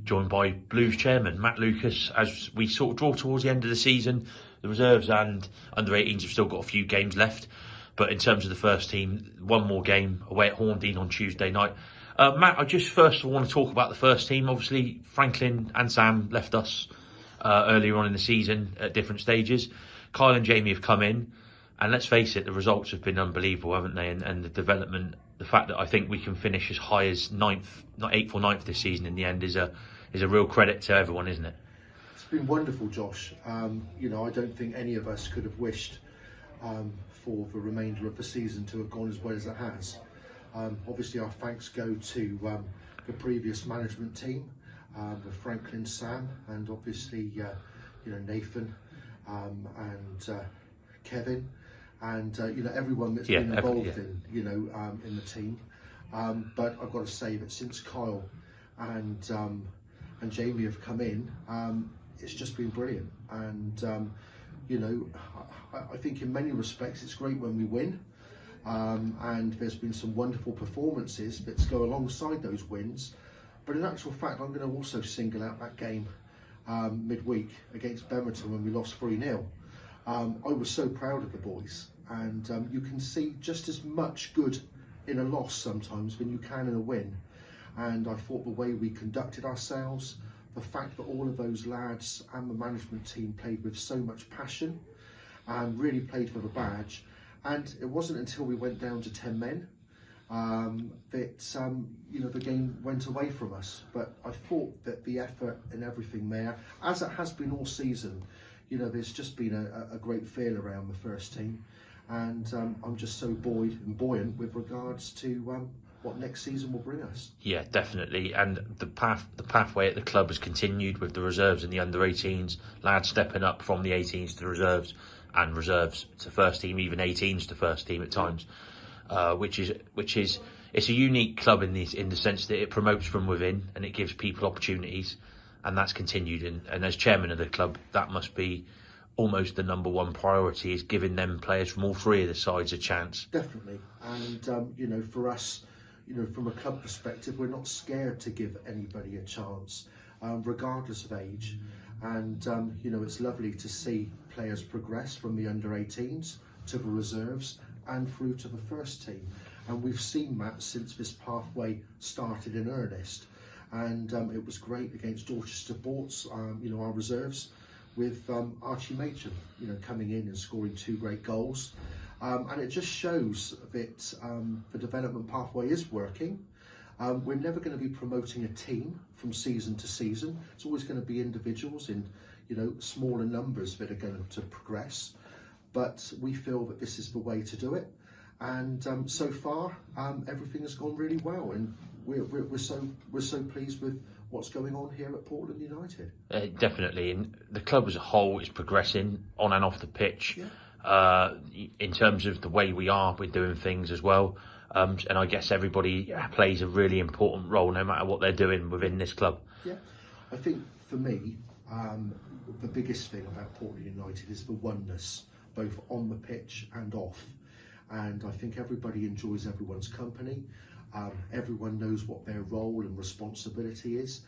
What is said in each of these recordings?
joined by Blues chairman Matt Lucas as we sort of draw towards the end of the season. The reserves and under-18s have still got a few games left, but in terms of the first team, one more game away at Horndean on Tuesday night. Matt, I just first of all want to talk about the first team. Obviously, Franklin and Sam left us earlier on in the season at different stages. Kyle and Jamie have come in, and let's face it, the results have been unbelievable, haven't they? And the development, the fact that I think we can finish as high as 8th or 9th this season in the end is a real credit to everyone, isn't it? It's been wonderful, Josh. I don't think any of us could have wished for the remainder of the season to have gone as well as it has. Obviously, our thanks go to the previous management team, with Franklin, Sam, and obviously, Nathan and Kevin, and everyone that's been involved in the team. But I've got to say that since Kyle and Jamie have come in, it's just been brilliant. And I think in many respects it's great when we win. And there's been some wonderful performances that go alongside those wins. But in actual fact, I'm going to also single out that game midweek against Bemerton when we lost 3-0. I was so proud of the boys, and you can see just as much good in a loss sometimes than you can in a win. And I thought the way we conducted ourselves, the fact that all of those lads and the management team played with so much passion and really played for the badge. And it wasn't until we went down to 10 men that the game went away from us. But I thought that the effort and everything there, as it has been all season, there's just been a great feel around the first team, and I'm just so buoyed and buoyant with regards to what next season will bring us. Yeah, definitely. And the pathway at the club has continued with the reserves and the under-18s, lads stepping up from the 18s to reserves, and reserves to first team, even 18s to first team at times, which is it's a unique club in the sense that it promotes from within and it gives people opportunities, and that's continued. And as chairman of the club, that must be almost the number one priority, is giving them players from all three of the sides a chance. Definitely. And for us, from a club perspective, we're not scared to give anybody a chance, regardless of age. And it's lovely to see players progress from the under-18s to the reserves and through to the first team. And we've seen that since this pathway started in earnest. And it was great against Dorchester Ports, our reserves, with Archie Machin, coming in and scoring 2 great goals. And it just shows that the development pathway is working. We're never going to be promoting a team from season to season. It's always going to be individuals in, smaller numbers that are going to progress. But we feel that this is the way to do it. And so far, everything has gone really well, and we're so pleased with what's going on here at Portland United. Definitely, and the club as a whole is progressing on and off the pitch. Yeah. In terms of the way we're doing things as well. And I guess everybody plays a really important role, no matter what they're doing within this club. Yeah, I think for me, the biggest thing about Portland United is the oneness, both on the pitch and off. And I think everybody enjoys everyone's company. Everyone knows what their role and responsibility is.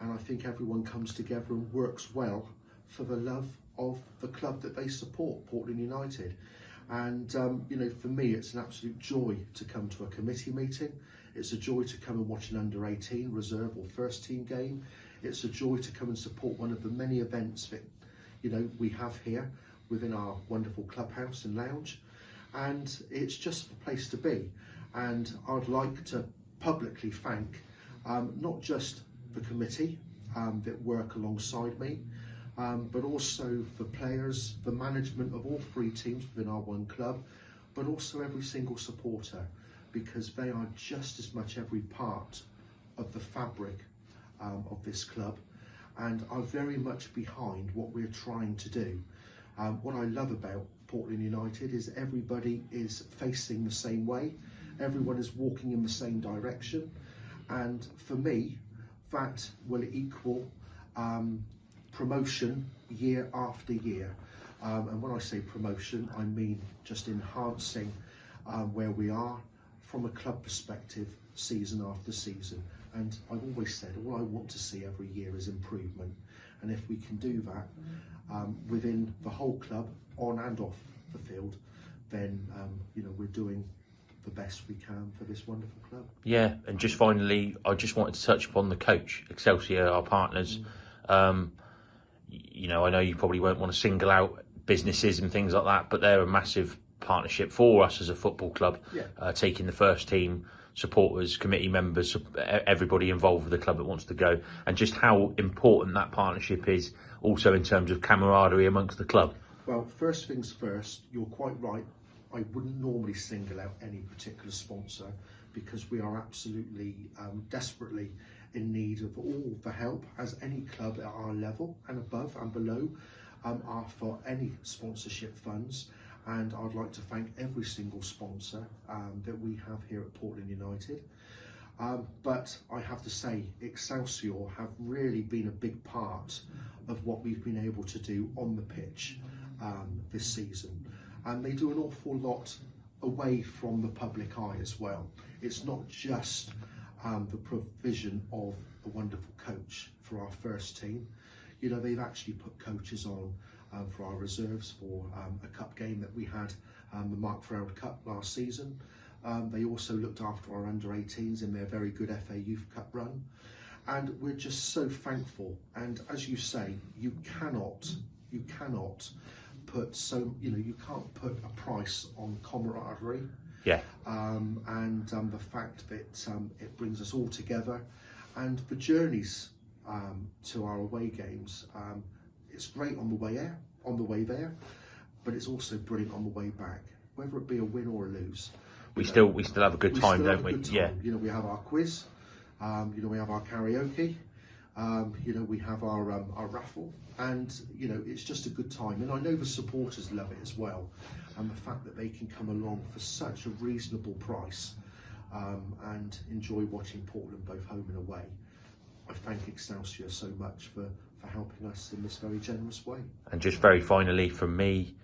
And I think everyone comes together and works well for the love of the club that they support, Portland United. And, for me, it's an absolute joy to come to a committee meeting. It's a joy to come and watch an under-18 reserve or first team game. It's a joy to come and support one of the many events that, we have here within our wonderful clubhouse and lounge. And it's just the place to be. And I'd like to publicly thank not just the committee that work alongside me, but also the players, the management of all 3 teams within our one club, but also every single supporter, because they are just as much every part of the fabric of this club, and are very much behind what we're trying to do. What I love about Portland United is everybody is facing the same way, everyone is walking in the same direction, and for me, that will equal promotion year after year. And when I say promotion, I mean just enhancing where we are from a club perspective season after season. And I've always said all I want to see every year is improvement, and if we can do that within the whole club, on and off the field, then we're doing the best we can for this wonderful club. Yeah, and just finally, I just wanted to touch upon the coach, Excelsior, our partners. I know you probably won't want to single out businesses and things like that, but they're a massive partnership for us as a football club. Taking the first team, supporters, committee members, everybody involved with the club that wants to go, and just how important that partnership is also in terms of camaraderie amongst the club. Well, first things first, you're quite right. I wouldn't normally single out any particular sponsor, because we are absolutely desperately in need of all the help, as any club at our level and above and below are for any sponsorship funds. And I'd like to thank every single sponsor that we have here at Portland United. But I have to say, Excelsior have really been a big part of what we've been able to do on the pitch this season. And they do an awful lot away from the public eye as well. It's not just the provision of a wonderful coach for our first team. They've actually put coaches on for our reserves for a cup game that we had, the Mark Froud Cup last season. They also looked after our under-18s in their very good FA Youth Cup run. And we're just so thankful. And as you say, you cannot put you can't put a price on camaraderie. And the fact that it brings us all together, and the journeys to our away games. It's great on the way there, but it's also brilliant on the way back. Whether it be a win or a lose, we still have a good time, don't we? Yeah. We have our quiz. We have our karaoke. We have our raffle, and it's just a good time. And I know the supporters love it as well, and the fact that they can come along for such a reasonable price and enjoy watching Portland both home and away. I thank Excelsior so much for helping us in this very generous way. And just very finally from me,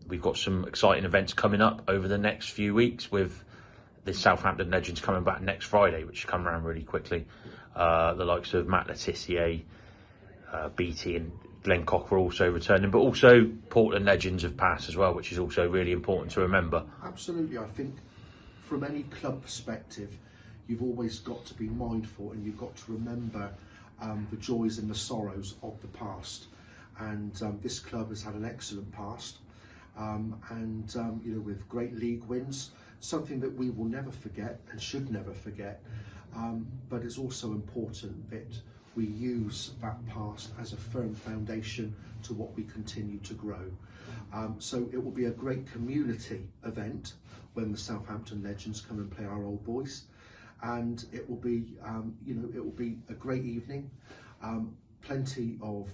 we've got some exciting events coming up over the next few weeks, with the Southampton Legends coming back next Friday, which come around really quickly. The likes of Matt Letitia, BT and Glenn Cocker also returning, but also Portland Legends have passed as well, which is also really important to remember. Absolutely. I think from any club perspective, you've always got to be mindful, and you've got to remember the joys and the sorrows of the past. And this club has had an excellent past, with great league wins, something that we will never forget and should never forget. But it's also important that we use that past as a firm foundation to what we continue to grow. So it will be a great community event when the Southampton Legends come and play our old boys. And it will be, it will be a great evening. Plenty of,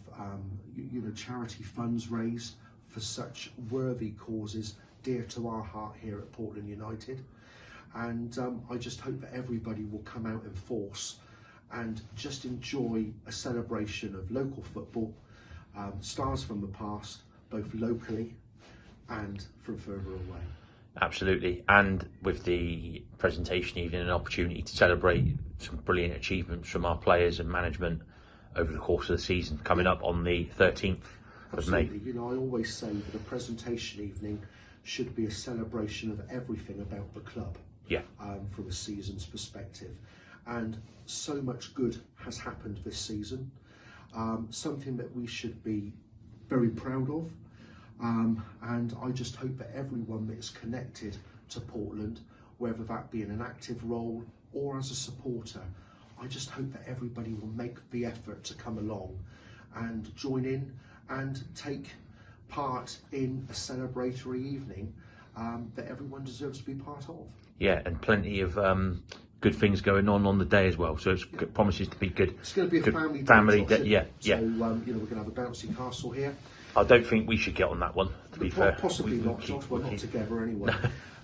charity funds raised for such worthy causes dear to our heart here at Portland United. And I just hope that everybody will come out in force and just enjoy a celebration of local football, stars from the past, both locally and from further away. Absolutely, and with the presentation evening, an opportunity to celebrate some brilliant achievements from our players and management over the course of the season, coming up on the 13th of May. Absolutely. I always say that a presentation evening should be a celebration of everything about the club. From a season's perspective, and so much good has happened this season, something that we should be very proud of. And I just hope that everyone that is connected to Portland, whether that be in an active role or as a supporter, I just hope that everybody will make the effort to come along and join in and take part in a celebratory evening that everyone deserves to be part of. Yeah, and plenty of good things going on the day as well. So it promises to be good. It's going to be a family day. Yeah. So we're going to have a bouncy castle here. I don't think we should get on that one, to be fair. Possibly not, Josh. We're not together anyway.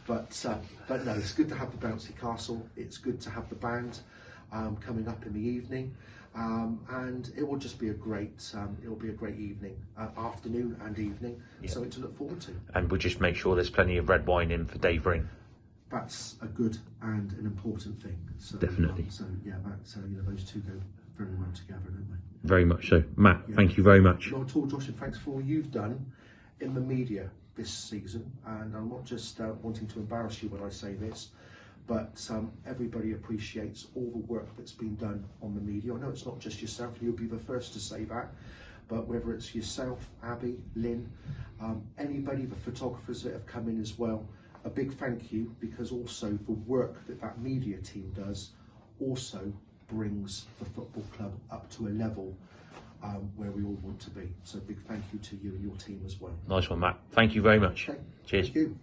But no, it's good to have the bouncy castle. It's good to have the band coming up in the evening, and it will just be a great. It will be a great evening, afternoon and evening. Something to look forward to. And we'll just make sure there's plenty of red wine in for Dave Ring. that's a good and an important thing. So, Definitely. So yeah, those two go very well together, don't they? Very much so. Matt, thank you very much. Not at all, Josh, and thanks for all you've done in the media this season. And I'm not just wanting to embarrass you when I say this, but everybody appreciates all the work that's been done on the media. I know it's not just yourself, you'll be the first to say that, but whether it's yourself, Abby, Lynn, anybody, the photographers that have come in as well, a big thank you, because also the work that media team does also brings the football club up to a level where we all want to be. So big thank you to you and your team as well. Nice one, Matt. Thank you very much. Okay. Cheers. Thank you.